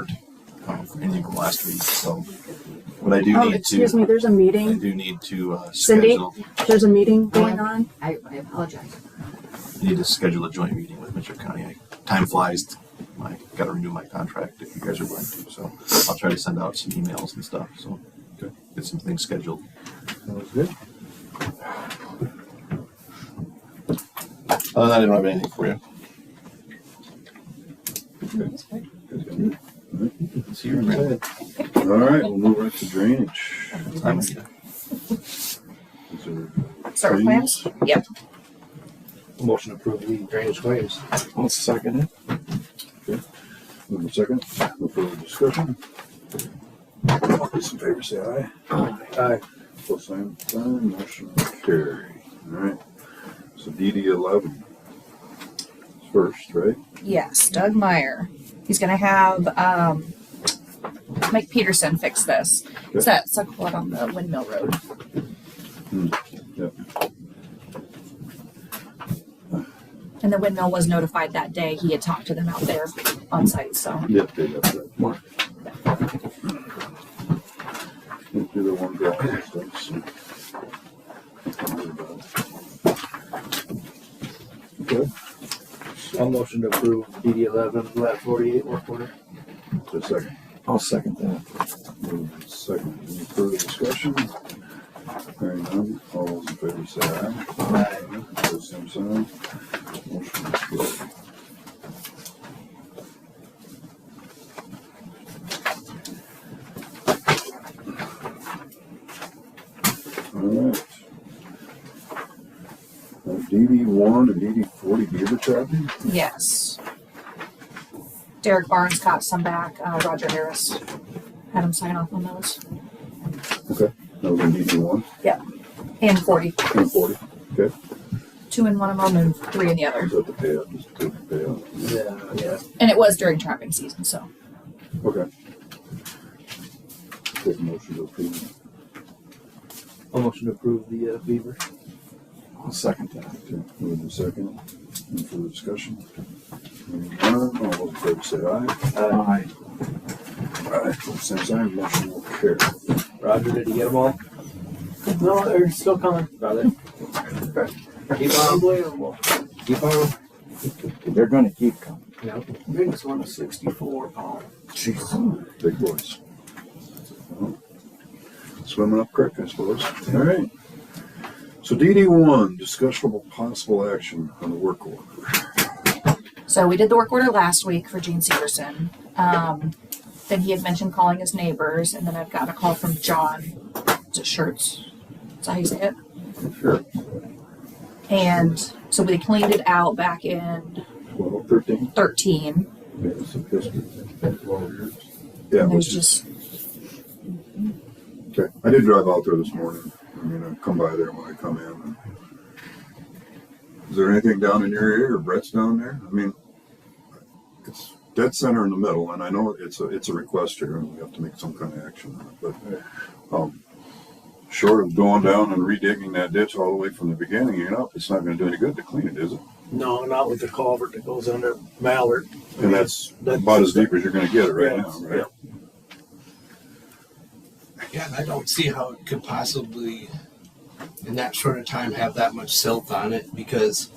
report for anything from last week. So, but I do need excuse to. me, there's a meeting. I do need to Cindy, schedule. there's a meeting going on. I apologize. I need to schedule a joint meeting with Mitchell County. Time flies. I got to renew my contract if you guys are going to. So I'll try to send out some emails and stuff. So get some things scheduled. Sounds good. Other than that, I don't have anything for you. See you around. All right, we'll move right to drainage. Time is it? Is there Start with claims? plans? Yep. Motion to approve the drainage claims. I'll second it. Okay. Move in second. No further discussion. All those in favor say aye. Aye. Both same sign, motion carry. All right. So DD 11 first, right? Yes, Doug Meyer. He's gonna have Mike Peterson fix this. It's that suckle on the Windmill Road. Yep. And the Windmill was notified that day. He had talked to them out there on site, so. Yep, they got that. More. Do the one drop and stuff. So. Okay. I'll motion to approve DD 11, lat 48 work order. Just a second. I'll second that. Move in second. Any further discussion? Hearing none. All those in favor say aye. Aye. Both same sign. Motion carry. Alright. DD1 and DD40 beaver trapping? Yes. Derek Barnes caught some back. Roger Harris had him sign off on those. Okay. That was in DD1 And 40. and 40. Okay. 2 in one of them and 3 in the other. Is that the payout? Just the payout. Yeah. And it was during trapping season, so. Okay. Take a motion to approve. I'll motion to approve the beaver. I'll second that. Okay. Move in second. Any further discussion? Hearing none. All those in favor say aye. Aye. Aye. Same sign. Motion will carry. Roger, did you get them all? No, they're still coming. Got it. Keep on. Unbelievable. Keep on. They're going to keep coming. Yep. Biggest one is 64 pounds. Jeez. Big boys. Well, swimming up creek, I suppose. All right. So DD1, discussionable possible action on the work order. So we did the work order last week for Gene Severson. Then he had mentioned calling his neighbors, and then I've got a call from John. Is it Shirts? Is that how you say it? Sure. And so we cleaned it out back in 12, 13. 13. Yeah, some history. 12 years. Yeah, And there's which is, just, okay. I did drive out there this morning. I mean, I come by there when I come in. Is there anything down in your area or Brett's down there? I mean, it's dead center in the middle, and I know it's a request here, and we have to make some kind of action on it. But short of going down and redigging that ditch all the way from the beginning up, it's not going to do any good to clean it, is it? No, not with the culvert that goes under Mallard. And that's about as deep as you're going to get it right Yeah, now, right? Yeah, and I don't see how it could possibly, in that short of time, have that much silt on it because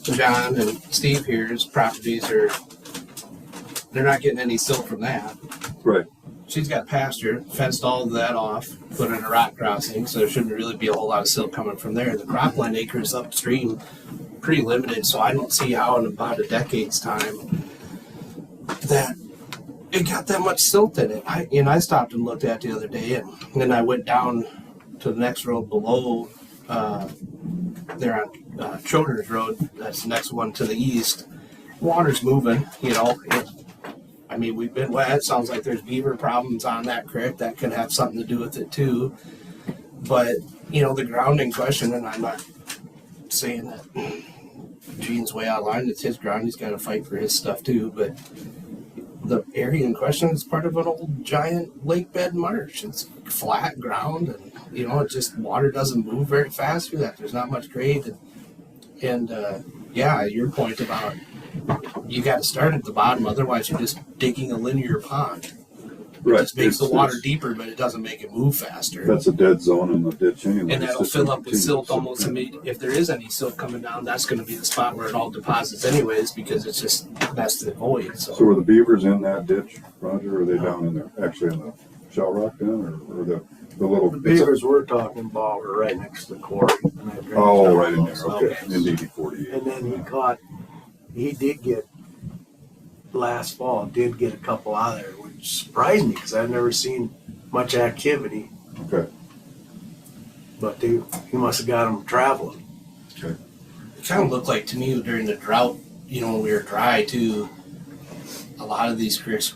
John and Steve here's properties they're not getting any silt from that. Right. She's got pasture, fenced all of that off, put in a rock crossing, so there shouldn't really be a whole lot of silt coming from there. The cropland acres upstream, pretty limited, so I don't see how in about a decade's time that it got that much silt in it. I stopped and looked at it the other day, and then I went down to the next road below there on Childers Road. That's the next one to the east. Water's moving, we've been wet. It sounds like there's beaver problems on that creek. That could have something to do with it too. But, the grounding question, and I'm not saying that Gene's way out of line. It's his ground. He's got to fight for his stuff too. But the area in question is part of an old giant lake bed marsh. It's flat ground, and it just water doesn't move very fast through that. There's not much grade, and your point about you got to start at the bottom. Otherwise, you're just digging a linear pond. It Right. just makes the It's- water it's- deeper, but it doesn't make it move faster. That's a dead zone in the ditch anyway. And It's that'll just fill gonna up with continue. silt almost immediately. If there is any silt coming down, that's going to be the spot where it all deposits anyways, because it's just best to avoid. So So were the beavers in that ditch, Roger, or are they down in there, actually in the shell rock then, or the little? The beavers we're talking about were right next to the quarry. and that drains Oh, down right in there, below. okay, in DD 48. And then he did get, last fall, did get a couple out of there, which surprised me because I've never seen much activity. Okay, But he must have got them traveling. okay. it kind of looked like to me during the drought, when we were dry too, a lot of these creeks,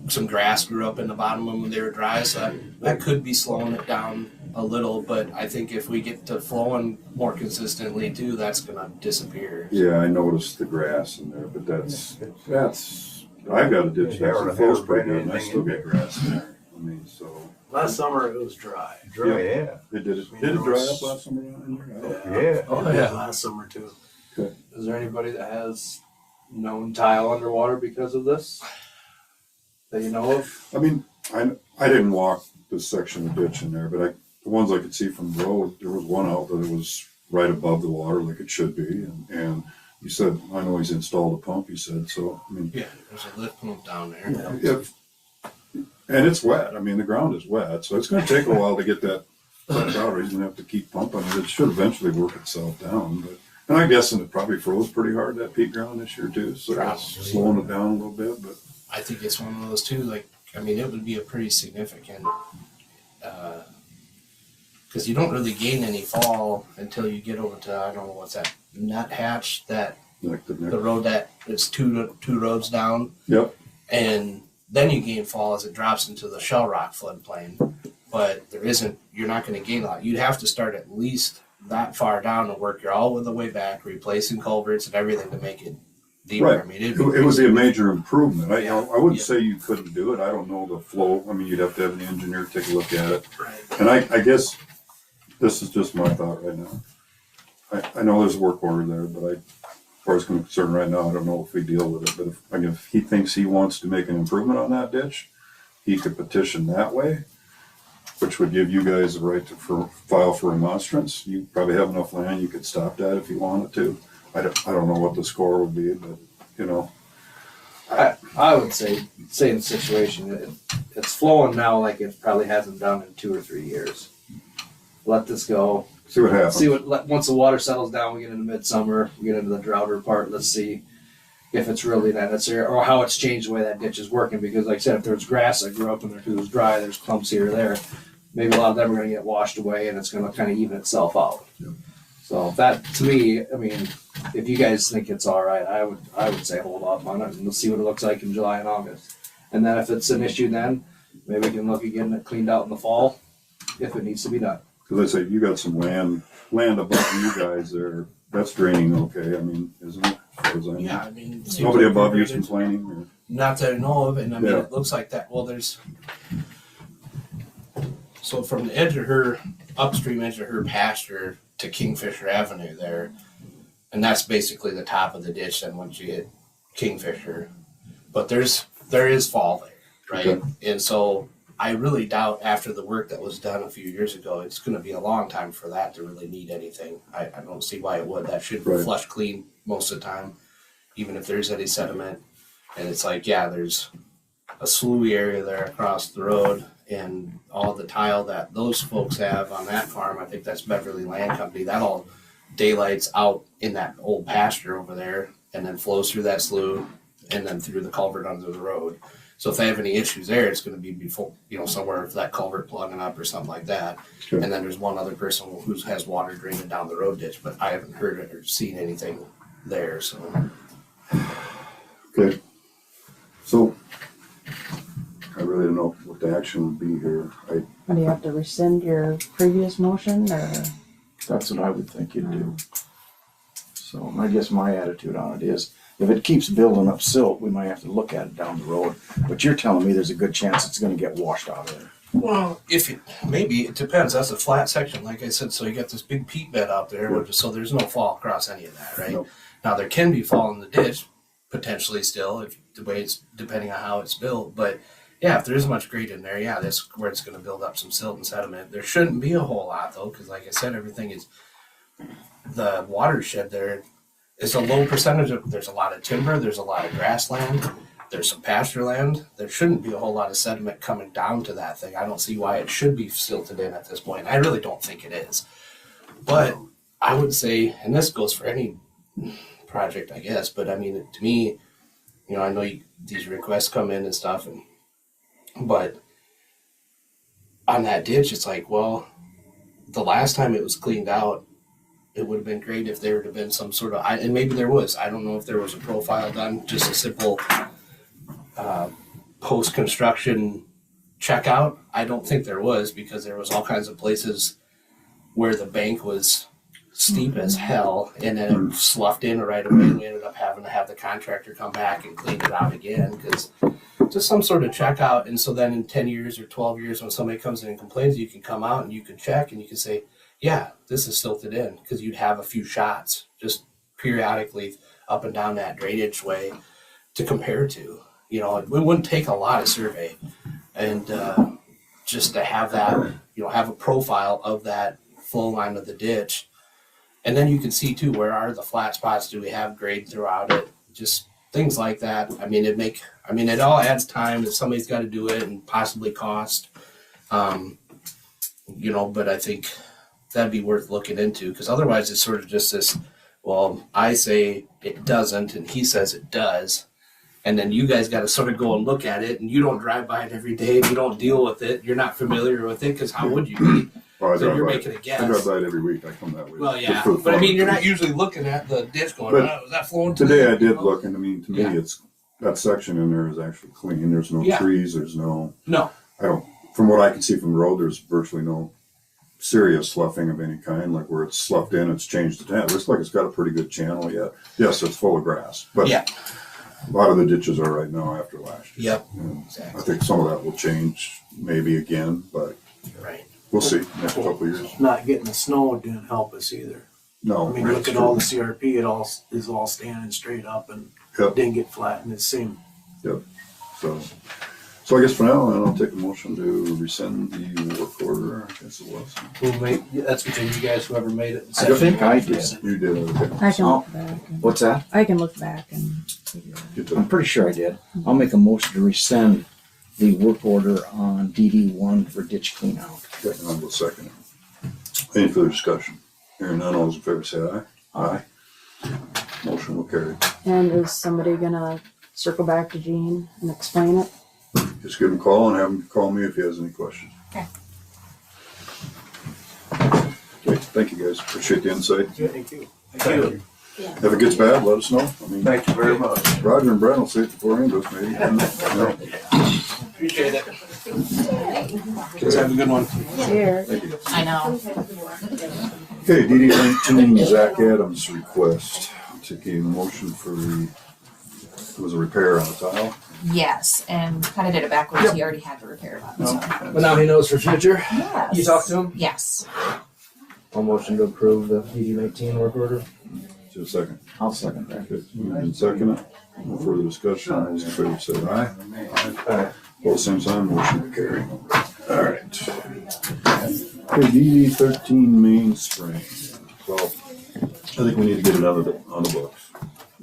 some grass grew up in the bottom of them when they were dry. So that could be slowing it down a little. But I think if we get to flowing more consistently too, that's going to disappear. Yeah, I noticed the grass in there, but that's, I've got a ditch that flows pretty good, and I still get grass in there. I mean, so. Last summer it was dry. Oh, yeah. Did it dry up last summer in there? Yeah. Oh, It yeah. did last summer too. Is there anybody that has known tile underwater because of this? That you know of? I mean, I didn't walk this section of ditch in there, but the ones I could see from the road, there was one out that was right above the water like it should be. And you said, I know he's installed a pump, you said, so, I mean. Yeah, there's a lift pump down there. And it's wet. I mean, the ground is wet, so it's gonna take a while to get that sucked out, or he's gonna have to keep pumping it. It should eventually work itself down, but, and I'm guessing it probably froze pretty hard, that peat ground this year too, so that's Probably. slowing it down a little bit, but. I think it's one of those too. Like, I mean, it would be a pretty significant, because you don't really gain any fall until you get over to, I don't know what's that, nut hatch, that the road that is two roads down, Yep, and then you gain fall as it drops into the shell rock floodplain. But you're not going to gain a lot. You'd have to start at least that far down and work all the way back, replacing culverts and everything to make it deeper. Right. I mean, it was a major improvement. I wouldn't Yeah. say you couldn't do it. I don't know the flow. I mean, you'd have to have an engineer take a look at it. Right. And I guess this is just my thought right now. I know there's a work order there, but as far as I'm concerned right now, I don't know if we deal with it. But if he thinks he wants to make an improvement on that ditch, he could petition that way, which would give you guys the right to file for remonstrance. You probably have enough land, you could stop that if you wanted to. I don't know what the score would be, but I would say, same situation. It's flowing now like it probably hasn't done in 2 or 3 years. Let this go. see what happens. Once the water settles down, we get into midsummer, we get into the droughter part. Let's see if it's really that necessary or how it's changed the way that ditch is working. Because, like I said, if there's grass that grew up in there because it was dry, there's clumps here or there. Maybe a lot of them are going to get washed away, and it's going to kind of even itself out. Yep. So that, to me, I mean, if you guys think it's all right, I would say hold off on it and we'll see what it looks like in July and August. And then if it's an issue, then maybe we can look at getting it cleaned out in the fall if it needs to be done. Because I say you got some land above you guys there. That's draining okay. I mean, isn't it? As far as I know. Yeah, I mean, it seems Nobody like above you they're- complaining. Or? Not that I know of, and I mean, Yeah. it looks like that. Well, so from the edge of her, upstream edge of her pasture to Kingfisher Avenue there, and that's basically the top of the ditch then once you hit Kingfisher. But there is fall there, right? Okay. And so I really doubt after the work that was done a few years ago, it's going to be a long time for that to really need anything. I don't see why it would. That should Right. flush clean most of the time, even if there's any sediment. And it's like, yeah, there's a sloughy area there across the road, and all the tile that those folks have on that farm, I think that's Beverly Land Company, that all daylights out in that old pasture over there and then flows through that slough and then through the culvert under the road. So if they have any issues there, it's going to be before, somewhere for that culvert plugging up or something like that. Sure. And then there's one other person who has water draining down the road ditch, but I haven't heard it or seen anything there. So Okay. So I really don't know what the action would be here. Do you have to rescind your previous motion, or? That's what I would think you'd do. So I guess my attitude on it is, if it keeps building up silt, we might have to look at it down the road. But you're telling me there's a good chance it's gonna get washed out of there. well, maybe it depends. That's a flat section, like I said. So you got this big peat bed out there, so there's no fall across any of that, right? Nope. Now there can be fall in the ditch potentially still, if the way it's depending on how it's built. But yeah, if there is much grade in there, yeah, that's where it's going to build up some silt and sediment. There shouldn't be a whole lot though, because like I said, everything is the watershed there. It's a low percentage of. There's a lot of timber. There's a lot of grassland. There's some pasture land. There shouldn't be a whole lot of sediment coming down to that thing. I don't see why it should be silted in at this point. I really don't think it is. But I would say, and this goes for any project, I guess, but I mean, to me, you know, I know these requests come in and stuff, but on that ditch, it's like, well, the last time it was cleaned out, it would have been great if there would have been some sort of, and maybe there was, I don't know if there was a profile done, just a simple post-construction checkout. I don't think there was, because there was all kinds of places where the bank was steep as hell, and then it sloughed in right away, and we ended up having to have the contractor come back and clean it out again, because just some sort of checkout. And so then in 10 years or 12 years, when somebody comes in and complains, you can come out and you can check and you can say, yeah, this is silted in, because you'd have a few shots just periodically up and down that drainage way to compare to. You know, it wouldn't take a lot of survey, and just to have that, you know, have a profile of that flow line of the ditch. And then you can see too, where are the flat spots? Do we have grade throughout it? Just things like that. I mean, it all adds time, and somebody's got to do it, and possibly cost. You know, but I think that'd be worth looking into, because otherwise it's sort of just this, well, I say it doesn't and he says it does, and then you guys got to sort of go and look at it, and you don't drive by it every day, and you don't deal with it, you're not familiar with it, because how would you be? Well, So you're making a guess. I drive by it every week. I come that way. Well, Just yeah, for the but I fun mean, of you're it. not usually looking at the ditch going, But oh, is that flowing Today I the-" did look, and I mean, to me, Yeah. it's, that section in there is actually clean. There's no Yeah. trees, there's no, No. from what I can see from the road, there's virtually no serious sloughing of any kind, like where it's sloughed in, it's changed the tent. It looks like it's got a pretty good channel yet. Yes, it's full of grass, but Yeah. a lot of the ditches are right now after last year. Yep. And I Exactly. think some of that will change maybe again, but Right. we'll see next couple of years. Not getting the snow didn't help us either. No, I mean, that's look at true. all the CRP, it all is all standing straight up and Yep. didn't get flattened. It seemed So I guess for now, I'll take a motion to rescind the work order, I guess it was. That's between you guys, whoever made it. I think I did. You did, okay. I can Oh. look back. And, What's that? I can look back and figure it out. Get I'm the, pretty sure I did. I'll make a motion to rescind the work order on DD1 for ditch clean out. and I'll go second. Any further discussion? Hearing none, all those in favor say aye. Aye. Motion will carry. And is somebody gonna circle back to Gene and explain it? Just give him a call and have him call me if he has any questions. Okay. Okay, thank you guys. Appreciate the insight. Thank you. If it gets bad, let us know. I mean, Thank you very much. Roger and Brent will say it before any of us maybe. Appreciate it. Kids, have a good one. Cheers. Thank you. I know. Okay, DD 19, Zach Adams' request. Taking a motion for the, it was a repair on a tile. Yes, and kind of did it backwards. He already had to repair that. So. But now he knows for future. Yes. You talked to him? Yes. I'll motion to approve the DD19 work order. Just a second. I'll second that. Okay, moved and seconded. No further discussion. All those in favor say aye. Aye. Both same sign, motion will carry. All right. Okay, DD 13 mainspring. Well, I think we need to get it on the books.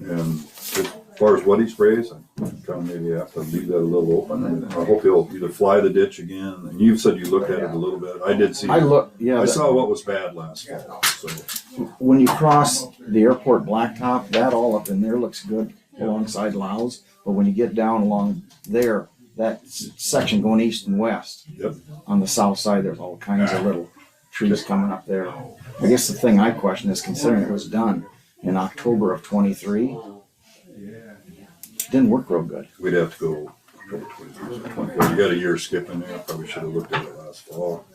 And as far as what he sprays, I kind of maybe have to leave that a little open. I hope he'll either fly the ditch again. And you said you looked at it a little bit. I did see. I look, yeah. I saw what was bad last fall. So When you cross the airport blacktop, that all up in there looks good alongside Laos. But when you get down along there, that section going east and west, Yep. on the south side, there's all kinds of little trees coming up there. I guess the thing I question is, considering it was done in October of 23, didn't work real good. we'd have to go October 23rd, 24th. You got a year skip in there. Probably should have looked at it last fall.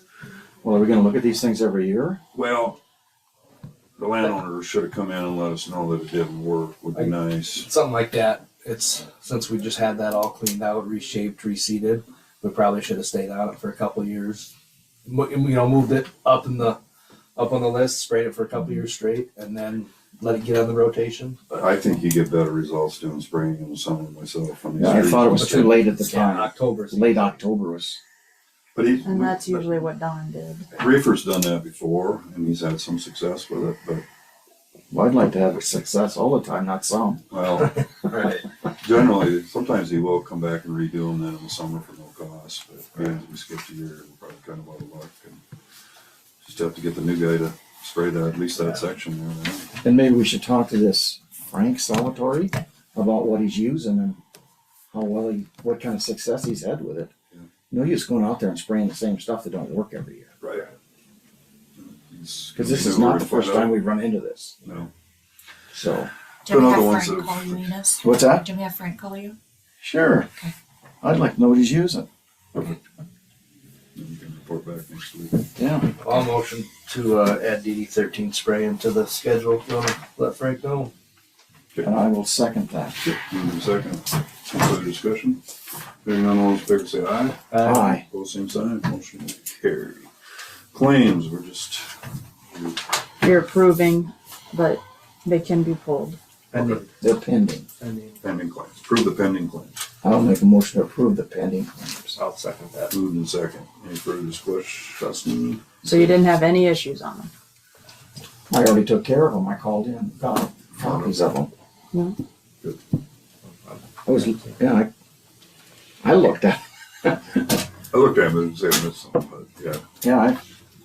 Well, are we gonna look at these things every year? Well, the landowner should have come in and let us know that it didn't work. Would be nice. Something like that. It's since we just had that all cleaned out, reshaped, reseeded. We probably should have stayed on it for a couple of years. Moved it up on the list, sprayed it for a couple of years straight, and then let it get on the rotation. But I think you get better results doing spraying in the summer myself. On these Yeah, I trees. thought it was too late at the yeah, time. October. Late October was, But he, And that's usually what Don did. Reefer's done that before, and he's had some success with it. But well, I'd like to have success all the time, not some. well, Right. generally, sometimes he will come back and redo them then in the summer for no cost. But being as we skipped a year, we're probably kind of out of luck. And just have to get the new guy to spray that, at least that section there. Then. And maybe we should talk to this Frank Salvatore about what he's using and how well what kind of success he's had with it. Yeah. You know, he's just going out there and spraying the same stuff that don't work every year. Right. Because this is not the first time we've run into this. No. So, Do we But have other ones Frank that- call you, Enos? what's that? Do we have Frank call you? Sure. Okay. I'd like to know what he's using. Perfect. Then you can report back next week. Yeah. I'll motion to add DD13 spray into the schedule. You wanna let Frank know? And I will second that. Move in second. Any further discussion? Hearing none, all those in favor say aye. Aye. Both same sign, motion will carry. Claims, we're just, You're approving, but they can be pulled. Pending. They're pending. pending claims. Approve the pending claims. I'll make a motion to approve the pending claims. I'll second that. Moved in second. Any further discussion? So you didn't have any issues on them. I already took care of them. I called in, got copies of them. No? I was, yeah, I looked at, I looked at them and said, missed some, but yeah. yeah,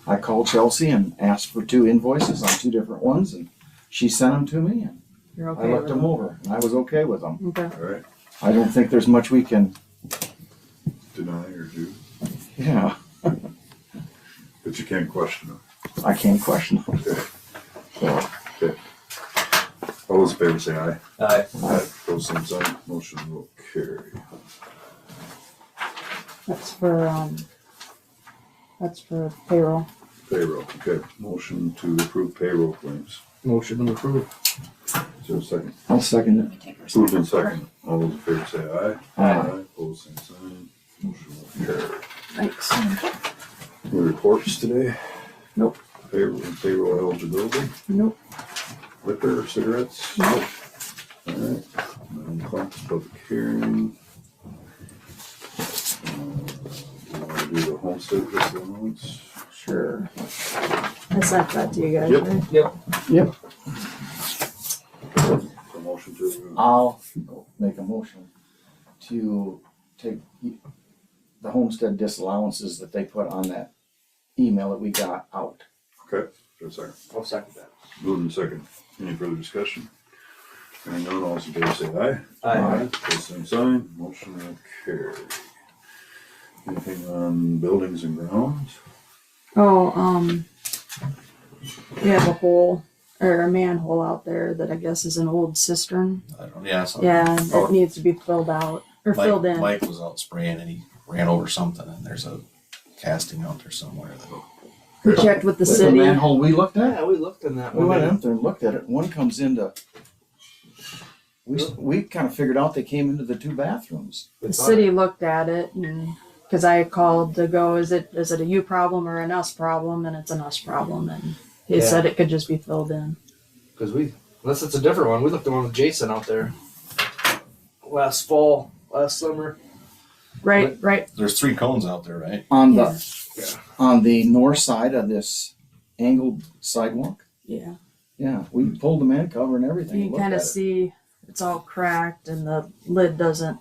I called Chelsea and asked for 2 invoices on 2 different ones, and she sent them to me, and You're I okay looked with them them? over, and I was okay with them. Okay. All right. I don't think there's much we can, Deny or do, yeah, but you can't question them. I can't question them. Okay. So, All those in favor say aye. Aye. Aye. Both same sign, motion will carry. That's for payroll. Payroll, okay. Motion to approve payroll claims. Motion to approve. Is there a second? I'll second Let me take her Moved in second. second. All those in favor say aye. Aye. Both same sign, motion will carry. Thanks. Any reports today? Nope. Payroll eligibility, Nope. liquor, cigarettes? Nope. All right. Madam Clerk, public hearing. You want to do the homestead disallowance? Sure. I sent that to you guys, Yep. right? Yep. Promotion to, I'll make a motion to take the homestead disallowances that they put on that email that we got out. okay, for a second. I'll second that. Moved in second. Any further discussion? Hearing none, all those in favor say aye. Aye. Both same sign, motion will carry. Anything on buildings and grounds? Oh, we have a hole or a manhole out there that I guess is an old cistern. I don't, yeah, so Yeah, Oh. it needs to be filled out or filled in. Mike was out spraying and he ran over something and there's a casting out there somewhere. We checked with the The city. manhole we looked at? Yeah, we looked in that We went one. out there and looked at it. One comes into, we kind of figured out they came into the 2 bathrooms. The city looked at it and because I called to go, is it a you problem or an us problem? And it's an us problem. And he Yeah. said it could just be filled in. Because unless it's a different one, we looked at the one with Jason out there last summer. Right. There's 3 cones out there, right? On Yeah. on the north side of this angled sidewalk. Yeah. Yeah, we pulled the man cover and everything. You can looked kind of at it. see it's all cracked and the lid doesn't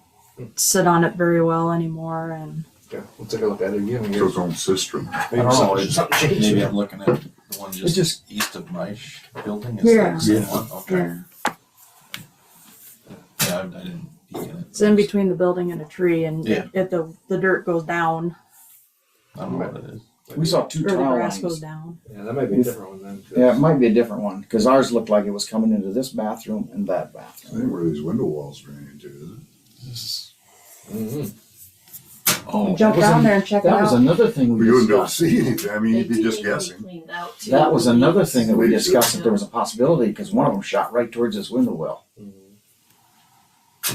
sit on it very well anymore. And Yeah, we'll take a look at it again. So it's on cistern. I don't know. Something changed. Maybe I'm looking at the one It just east of my building. Is Yeah. that the same one? Okay. yeah, Yeah, I didn't peek in it. it's in between the building and a tree, and Yeah. the dirt goes down I don't know what it is. We saw 2 or the tile grass lines. goes down. Yeah, that might be a different one then. Yeah, it might be a different one because ours looked like it was coming into this bathroom and that I bathroom. think where these window walls drain into, is it? This Mm-hmm. is- Oh, Jump was down an- there and check it That was out. another thing We we wouldn't be able to discussed. see anything. I mean, you'd be just guessing. That was another thing that we discussed that there was a possibility because one of them shot right towards this window well.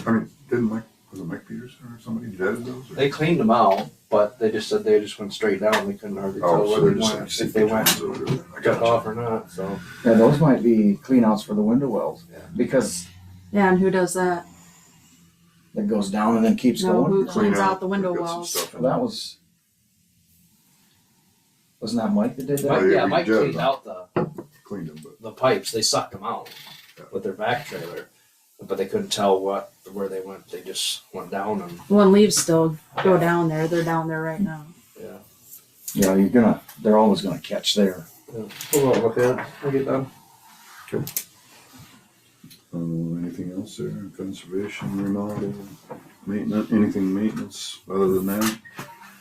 I mean, didn't Mike Was it Mike Peters or somebody jetted those? Or? They cleaned them out, but they just said they just went straight down. They couldn't hardly tell Oh, so whether they're just like if they went seepage ones or whatever. I cut got off or not. So Yeah, those might be cleanouts for the window wells Yeah. because Yeah, and who does that? it goes down and then keeps No, going. who Clean cleans out the window Got some wells? stuff in Well, that there. wasn't that Mike that did that? Mike, yeah, yeah, we Mike jetted cleaned them. out Cleaned them, but the pipes. They sucked them out with their back trailer, but they couldn't tell where they went. They just went down and Well, and leaves still go down there. They're down there right now. yeah. Yeah, they're always gonna catch there. Hold on, look at it. I'll get done. anything else there? Conservation, remodel, maintenance, anything maintenance other than that?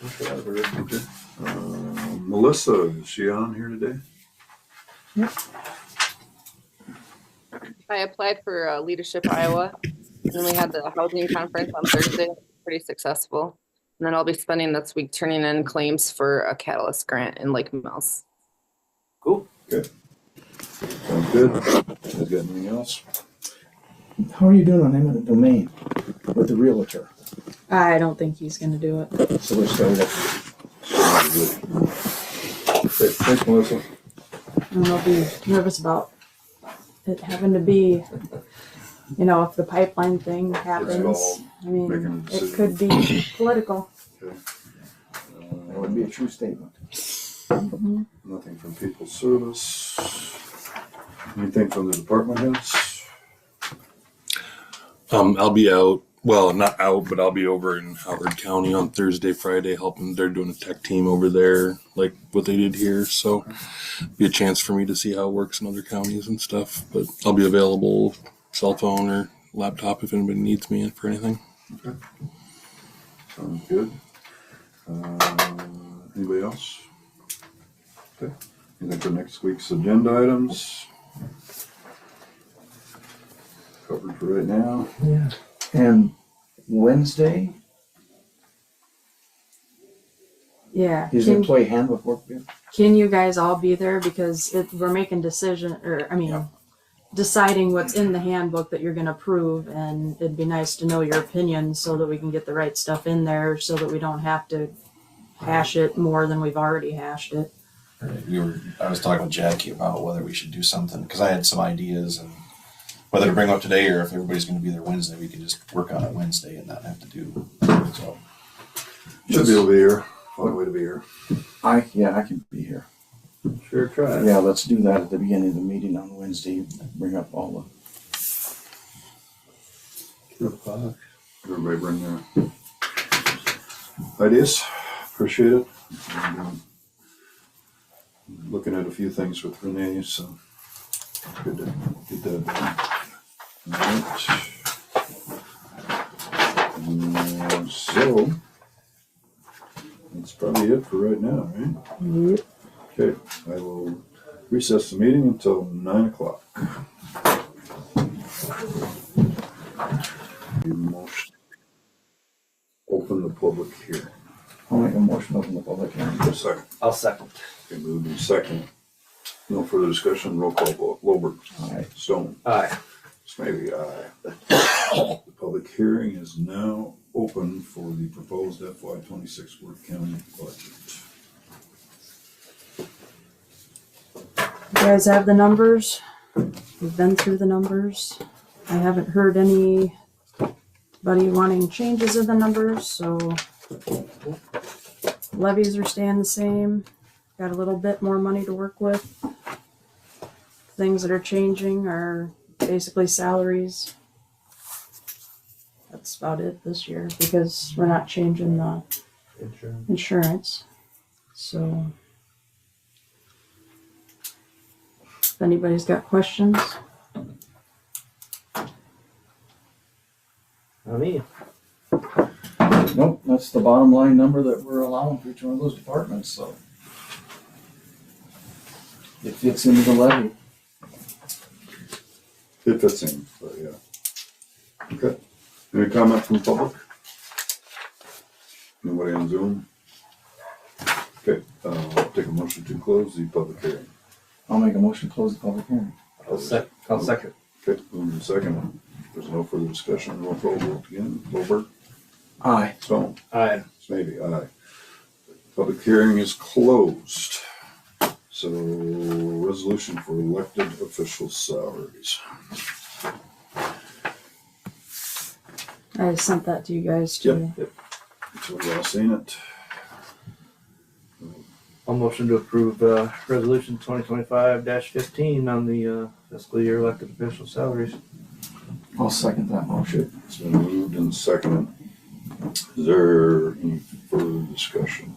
That's what I've heard. Okay. Melissa, is she on here today? I applied for Leadership Iowa, and then we had the housing conference on Thursday, pretty successful. And then I'll be spending this week turning in claims for a Catalyst grant in Lake Mills. Cool. Sounds good. Guys got anything else? How are you doing on eminent domain with the realtor? I don't think he's gonna do it. So we're still looking. Thanks, Melissa. And I'll be nervous about it having to be, if the pipeline thing happens. involved, I mean, making a it could be political. That would be a true statement. Mhm. Nothing from People Service. Anything from the department heads? I'll be out. Well, not out, but I'll be over in Howard County on Thursday, Friday, helping. They're doing a tech team over there, like what they did here. So, be a chance for me to see how it works in other counties and stuff. But I'll be available, cell phone or laptop, if anybody needs me for anything. Okay. Sounds good. Anybody else? Okay. Anything for next week's agenda items? Covered for right now. Yeah. And Wednesday, Yeah. is the employee handbook work good? Can you guys all be there? Because we're making deciding what's in the handbook that you're going to approve, and it'd be nice to know your opinion so that we can get the right stuff in there so that we don't have to hash it more than we've already hashed it. I was talking with Jackie about whether we should do something, because I had some ideas, and whether to bring up today or if everybody's going to be there Wednesday, we can just work on it Wednesday and not have to do. So Should be able to be here. Find a way to be here. I can be here. Sure, try. Yeah, let's do that at the beginning of the meeting on Wednesday. Bring up all Everybody bring their ideas. Appreciate it. And, looking at a few things with Renee, so good to get that done. All right. So that's probably it for right now, right? Yep. Okay, I will recess the meeting until 9 o'clock. Motion. Open the public hearing. I'll make a motion to open the public hearing. For a second. I'll second. Okay, moved in second. No further discussion, roll call vote. Lobert. Aye. Stone. Aye. Smithy, aye. The public hearing is now open for the proposed FY26 Worth County budget. You guys have the numbers. We've been through the numbers. I haven't heard anybody wanting changes in the numbers, so levies are staying the same. Got a little bit more money to work with. Things that are changing are basically salaries. That's about it this year because we're not changing the insurance. So if anybody's got questions, Not me. Nope, that's the bottom line number that we're allowing for each one of those departments, so. It fits into the levy. It fits in, but yeah. Okay. Any comment from the public? Nobody on Zoom? Okay, take a motion to close the public hearing. I'll make a motion to close the public hearing. I'll second. Okay, moved in second. There's no further discussion. Roll call vote again. Lobert. Aye. Stone, Aye. maybe aye. Public hearing is closed. So, resolution for elected official salaries. I sent that to you guys too. So we all seen it. I'll motion to approve resolution 2025-15 on the fiscal year elected official salaries. I'll second that motion. It's been moved and seconded. Is there any further discussion?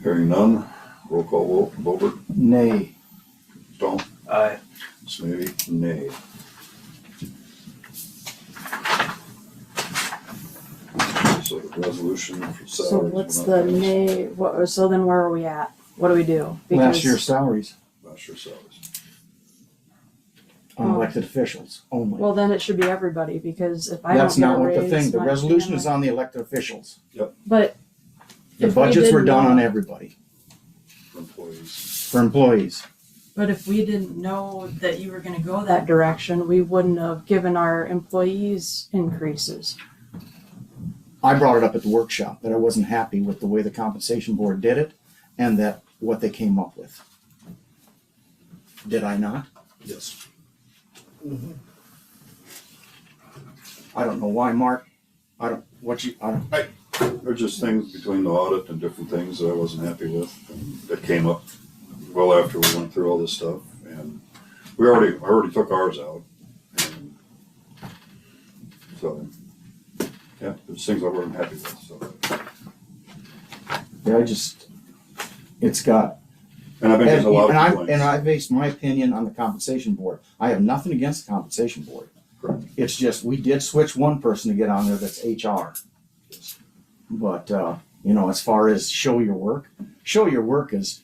Hearing none, roll call vote. Bober, Nay. Stone, Aye. Smithy, nay. So the resolution for salaries. So what's will the not pass. nay? What? So then where are we at? What do we do? Last year's salaries Last year's salaries. on Oh. elected officials only. Well, then it should be everybody because if I That's don't not get a what the raise, thing, the my resolution is family- on the elected officials. But The if we budgets were didn't done know- on everybody, For employees. for employees. But if we didn't know that you were going to go that direction, we wouldn't have given our employees increases. I brought it up at the workshop that I wasn't happy with the way the compensation board did it and that what they came up with. Did I not? Yes. I don't know why, Mark. I don't There's just things between the audit and different things that I wasn't happy with and that came up well after we went through all this stuff. And I already took ours out. And so, yeah, there's things I wasn't happy with, so. yeah, it's got, And I've been getting a lot of complaints. and I based my opinion on the compensation board. I have nothing against the compensation board. Correct. It's just, we did switch one person to get on there that's HR. But, as far as show your work is,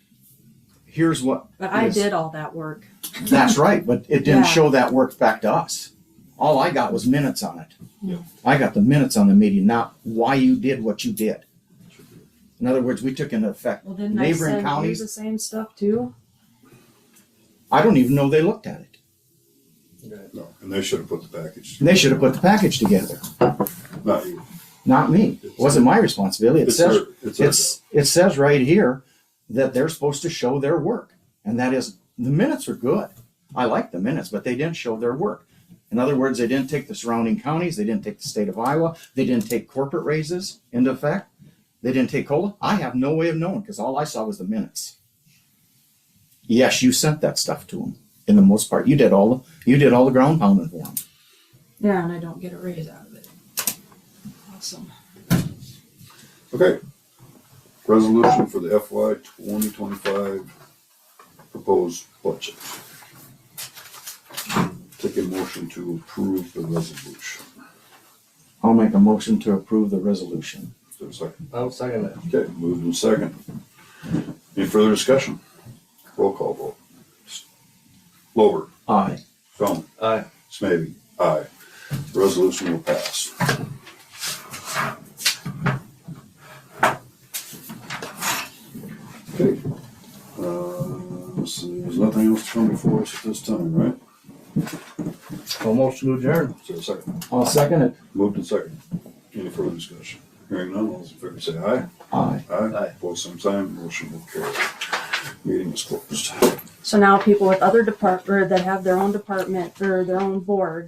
here's what. But I is- did all that work. That's right, but it didn't Yeah. show that work back to us. All I got was minutes on it. Yeah. I got the minutes on the meeting, not why you did what you did. In other words, we took into effect Well, didn't I neighboring send you counties. the same stuff too? I don't even know they looked at it. No, and they should have put the package. They should have put the package together, Not you. not me. It wasn't my responsibility. It says It's it says right here that they're supposed to show their work, and that is the minutes are good. I like the minutes, but they didn't show their work. In other words, they didn't take the surrounding counties. They didn't take the state of Iowa. They didn't take corporate raises into effect. They didn't take COLA. I have no way of knowing because all I saw was the minutes. Yes, you sent that stuff to them. In the most part, you did all the ground pounding for them. Yeah, and I don't get a raise out of it. Awesome. Okay. Resolution for the FY 2025 proposed budget. Take a motion to approve the resolution. I'll make a motion to approve the resolution. Is there a second? I'll second it. Okay, moved in second. Any further discussion? Roll call vote. Lower, Aye. Stone, Aye. Smithy, aye. Resolution will pass. Okay. Let's see, there's nothing else to come before us at this time, right? Almost to adjourn. Is there a second? I'll second it. Moved in second. Any further discussion? Hearing none, all those in favor say aye. Aye. Aye. Both same sign, motion will carry. Meeting is closed. So now people with other that have their own department or their own boards